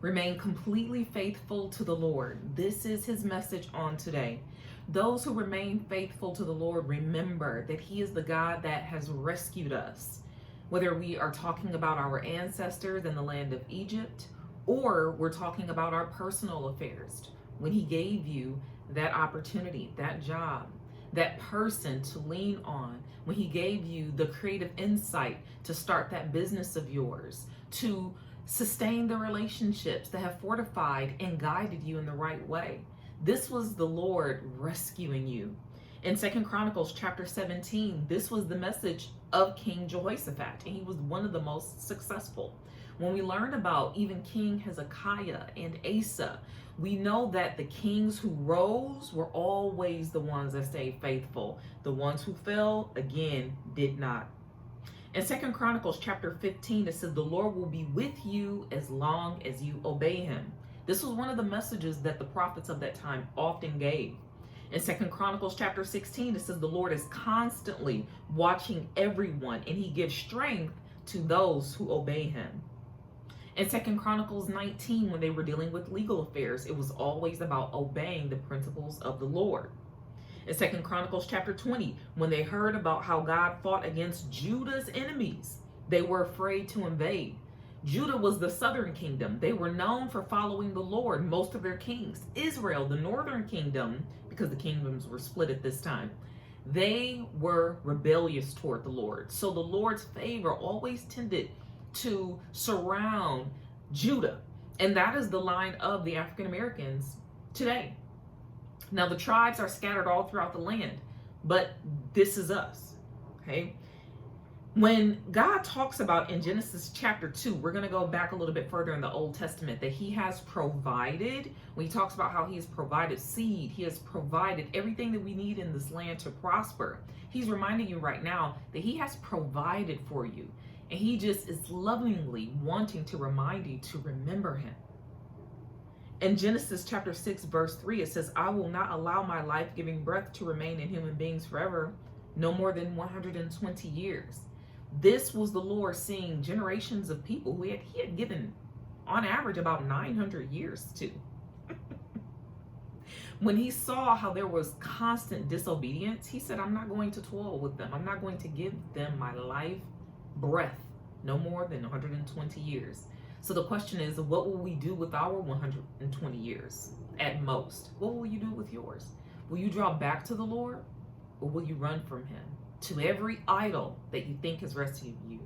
Remain completely faithful to the Lord. This is his message on today. Those who remain faithful to the Lord, remember that he is the God that has rescued us. Whether we are talking about our ancestors in the land of Egypt, or we're talking about our personal affairs, when he gave you that opportunity, that job, that person to lean on, when he gave you the creative insight to start that business of yours, to sustain the relationships that have fortified and guided you in the right way. This was the Lord rescuing you. In 2 Chronicles chapter 17, this was the message of King Jehoshaphat, and he was one of the most successful. When we learn about even King Hezekiah and Asa, we know that the kings who rose were always the ones that stayed faithful. The ones who fell, again, did not. In 2 Chronicles chapter 15, it says, the Lord will be with you as long as you obey him. This was one of the messages that the prophets of that time often gave. In 2 Chronicles chapter 16, it says the Lord is constantly watching everyone, and he gives strength to those who obey him. In 2 Chronicles 19, when they were dealing with legal affairs, it was always about obeying the principles of the Lord. In 2 Chronicles chapter 20, when they heard about how God fought against Judah's enemies, they were afraid to invade. Judah was the southern kingdom. They were known for following the Lord, most of their kings. Israel, the northern kingdom, because the kingdoms were split at this time, they were rebellious toward the Lord. So the Lord's favor always tended to surround Judah. And that is the line of the African Americans today. Now, the tribes are scattered all throughout the land, but this is us, okay? When God talks about in Genesis chapter 2, we're going to go back a little bit further in the Old Testament, that he has provided, when he talks about how he has provided seed, he has provided everything that we need in this land to prosper. He's reminding you right now that he has provided for you, and he just is lovingly wanting to remind you to remember him. In Genesis chapter 6, verse 3, it says, I will not allow my life-giving breath to remain in human beings forever, no more than 120 years. This was the Lord seeing generations of people who he had given, on average, about 900 years to. When he saw how there was constant disobedience, he said, I'm not going to toil with them. I'm not going to give them my life breath, no more than 120 years. So the question is, what will we do with our 120 years at most? What will you do with yours? Will you draw back to the Lord, or will you run from him to every idol that you think has rescued you?